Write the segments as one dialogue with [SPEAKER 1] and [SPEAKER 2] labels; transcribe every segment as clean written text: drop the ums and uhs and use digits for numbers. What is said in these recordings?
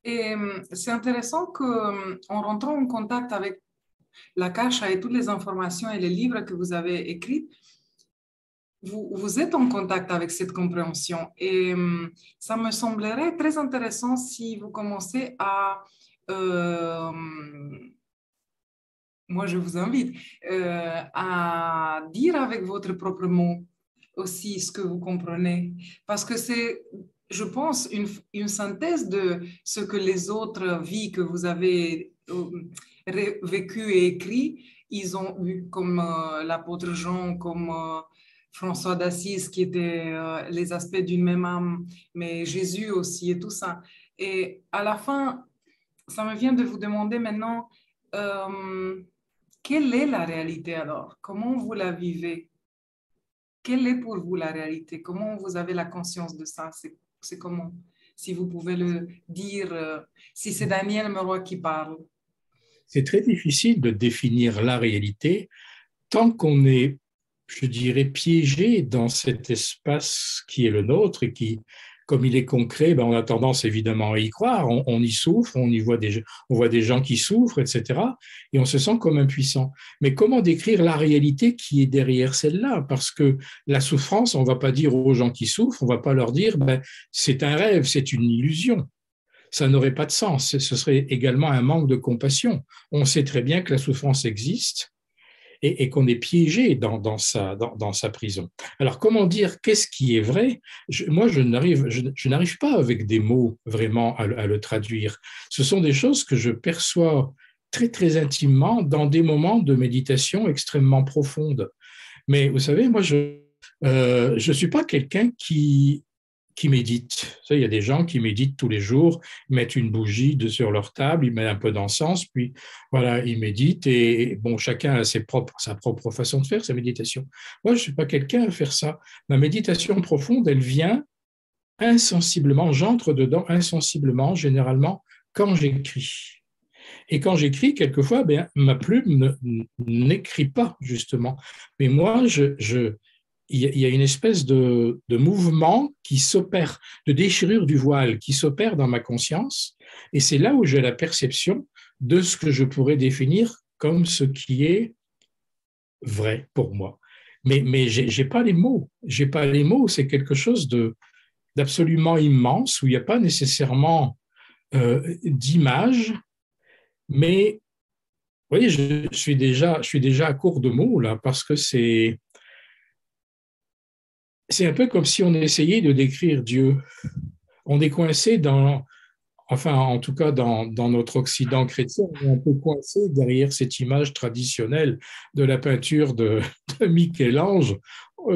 [SPEAKER 1] Et c'est intéressant que, en rentrant en contact avec la Kasha et toutes les informations et les livres que vous avez écrits, vous êtes en contact avec cette compréhension. Et ça me semblerait très intéressant si vous commencez euh, moi je vous invite à dire avec votre propre mot aussi ce que vous comprenez. Parce que c'est, je pense, une synthèse de ce que les autres vies que vous avez vécu et écrit, ils ont eu, comme l'apôtre Jean, comme François d'Assise, qui étaient les aspects d'une même âme, mais Jésus aussi et tout ça. Et à la fin, ça me vient de vous demander maintenant, euh, quelle est la réalité alors? Comment vous la vivez? Quelle est pour vous la réalité? Comment vous avez la conscience de ça? C'est comment? Si vous pouvez le dire, si c'est Daniel Meroy qui parle.
[SPEAKER 2] C'est très difficile de définir la réalité tant qu'on est, je dirais, piégé dans cet espace qui est le nôtre et qui, comme il est concret, ben on a tendance évidemment à y croire. On y souffre, on voit des gens qui souffrent, etc. Et on se sent comme impuissant. Mais comment décrire la réalité qui est derrière celle-là? Parce que la souffrance, on ne va pas dire aux gens qui souffrent, on ne va pas leur dire, ben, c'est un rêve, c'est une illusion. Ça n'aurait pas de sens. Ce serait également un manque de compassion. On sait très bien que la souffrance existe et qu'on est piégé dans sa prison. Alors, comment dire qu'est-ce qui est vrai? Moi, je n'arrive pas avec des mots vraiment à le traduire. Ce sont des choses que je perçois très, très intimement dans des moments de méditation extrêmement profonde. Mais vous savez, moi, je suis pas quelqu'un qui méditent. Il y a des gens qui méditent tous les jours, ils mettent une bougie sur leur table, ils mettent un peu d'encens, puis voilà, ils méditent et bon, chacun a sa propre façon de faire sa méditation. Moi, je ne suis pas quelqu'un à faire ça. Ma méditation profonde, elle vient insensiblement, j'entre dedans insensiblement, généralement, quand j'écris. Et quand j'écris, quelquefois, ben, ma plume n'écrit pas, justement. Mais moi, il y a une espèce de mouvement qui s'opère, de déchirure du voile qui s'opère dans ma conscience. Et c'est là où j'ai la perception de ce que je pourrais définir comme ce qui est vrai pour moi. Mais j'ai pas les mots. J'ai pas les mots. C'est quelque chose d'absolument immense où il n'y a pas nécessairement d'image. Mais vous voyez, je suis déjà à court de mots là parce que c'est un peu comme si on essayait de décrire Dieu. On est coincé enfin, en tout cas, dans notre Occident chrétien, on est un peu coincé derrière cette image traditionnelle de la peinture de Michel-Ange,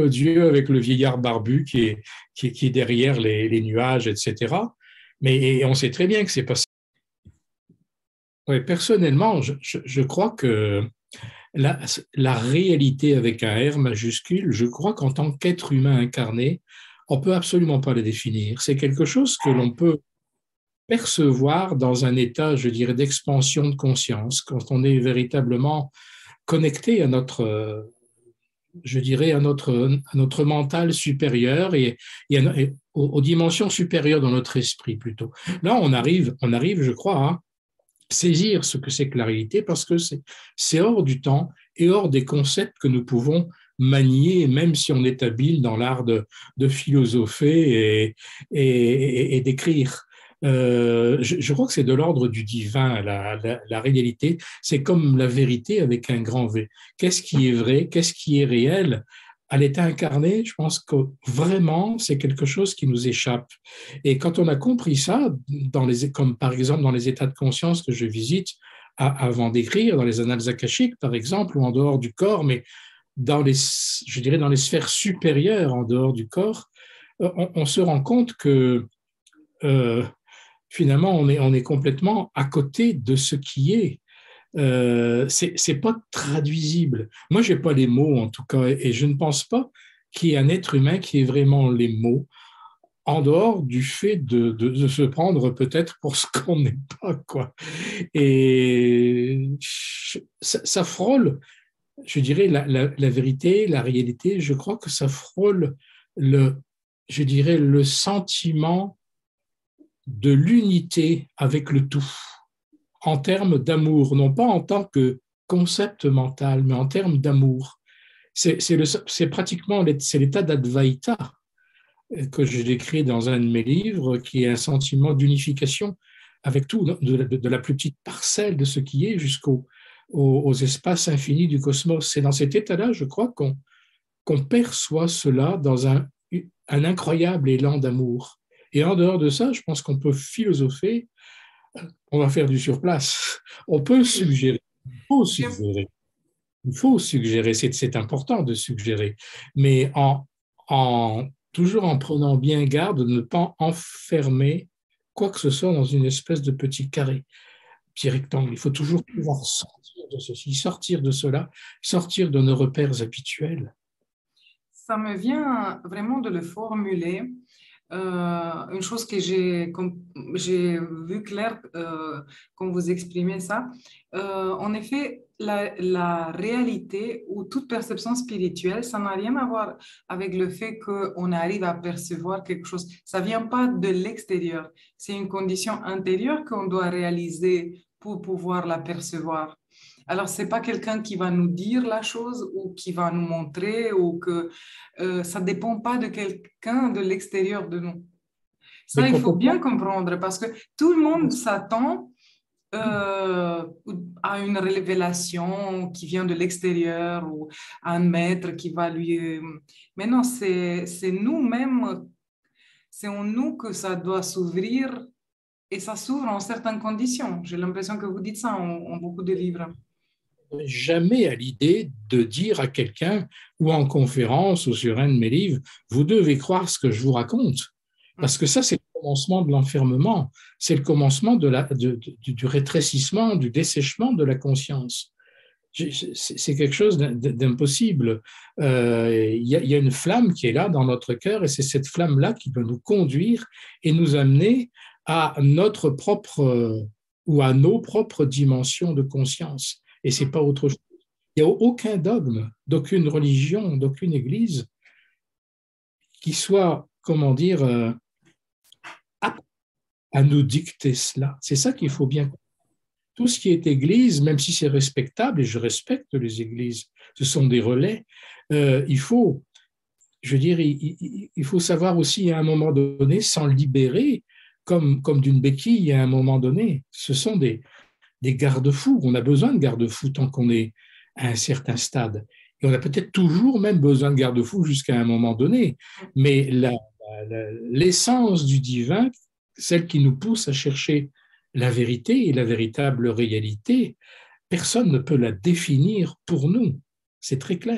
[SPEAKER 2] Dieu avec le vieillard barbu qui est derrière les nuages, etc. Mais on sait très bien que c'est pas ça. Ouais, personnellement, je crois que la, la réalité avec un R majuscule, je crois qu'en tant qu'être humain incarné, on peut absolument pas la définir. C'est quelque chose que l'on peut percevoir dans un état, je dirais, d'expansion de conscience, quand on est véritablement connecté à je dirais, à notre mental supérieur et aux dimensions supérieures dans notre esprit plutôt. Là, on arrive, je crois, à saisir ce que c'est que la réalité parce que c'est hors du temps et hors des concepts que nous pouvons manier, même si on est habile dans l'art de philosopher et d'écrire. Je crois que c'est de l'ordre du divin, la réalité. C'est comme la vérité avec un grand V. Qu'est-ce qui est vrai? Qu'est-ce qui est réel? À l'état incarné, je pense que vraiment, c'est quelque chose qui nous échappe. Et quand on a compris ça, comme par exemple dans les états de conscience que je visite avant d'écrire, dans les annales akashiques, par exemple, ou en dehors du corps, mais je dirais dans les sphères supérieures en dehors du corps, on se rend compte que euh, finalement, on est complètement à côté de ce qui est. C'est pas traduisible. Moi, j'ai pas les mots en tout cas, et je ne pense pas qu'il y ait un être humain qui ait vraiment les mots en dehors du fait de se prendre peut-être pour ce qu'on n'est pas, quoi. Et ça frôle, je dirais, la vérité, la réalité, je crois que ça frôle je dirais, le sentiment de l'unité avec le tout, en termes d'amour, non pas en tant que concept mental, mais en termes d'amour. C'est pratiquement c'est l'état d'Advaita que je décris dans un de mes livres, qui est un sentiment d'unification avec tout, de la plus petite parcelle de ce qui est aux espaces infinis du cosmos. C'est dans cet état-là, je crois, qu'on perçoit cela dans un incroyable élan d'amour. Et en dehors de ça, je pense qu'on peut philosopher, on va faire du surplace, on peut suggérer, il faut suggérer. Il faut suggérer, c'est important de suggérer, mais toujours en prenant bien garde de ne pas enfermer quoi que ce soit dans une espèce de petit carré, petit rectangle. Il faut toujours pouvoir sortir de ceci, sortir de cela, sortir de nos repères habituels.
[SPEAKER 1] Ça me vient vraiment de le formuler. Une chose que j'ai vu clair quand vous exprimez ça. En effet, la réalité ou toute perception spirituelle, ça n'a rien à voir avec le fait qu'on arrive à percevoir quelque chose. Ça ne vient pas de l'extérieur. C'est une condition intérieure qu'on doit réaliser pour pouvoir la percevoir. Alors, ce n'est pas quelqu'un qui va nous dire la chose ou qui va nous montrer ou que ça ne dépend pas de quelqu'un de l'extérieur de nous. Ça, il faut bien comprendre parce que tout le monde s'attend à une révélation qui vient de l'extérieur ou à un maître qui va lui... Mais non, c'est nous-mêmes, c'est en nous que ça doit s'ouvrir et ça s'ouvre en certaines conditions. J'ai l'impression que vous dites ça en beaucoup de livres.
[SPEAKER 2] Jamais à l'idée de dire à quelqu'un ou en conférence ou sur un de mes livres, vous devez croire ce que je vous raconte. Parce que ça, c'est le commencement de l'enfermement, c'est le commencement du rétrécissement, du dessèchement de la conscience. C'est quelque chose d'impossible. Il y a une flamme qui est là dans notre cœur et c'est cette flamme-là qui peut nous conduire et nous amener à notre propre ou à nos propres dimensions de conscience. Et ce n'est pas autre chose. Il n'y a aucun dogme d'aucune religion, d'aucune église qui soit, comment dire, apte à nous dicter cela. C'est ça qu'il faut bien comprendre. Tout ce qui est église, même si c'est respectable, et je respecte les églises, ce sont des relais, il faut, je veux dire, il faut savoir aussi à un moment donné s'en libérer comme d'une béquille à un moment donné. Ce sont des garde-fous. On a besoin de garde-fous tant qu'on est à un certain stade. Et on a peut-être toujours même besoin de garde-fous jusqu'à un moment donné. Mais l'essence du divin, celle qui nous pousse à chercher la vérité et la véritable réalité, personne ne peut la définir pour nous. C'est très clair.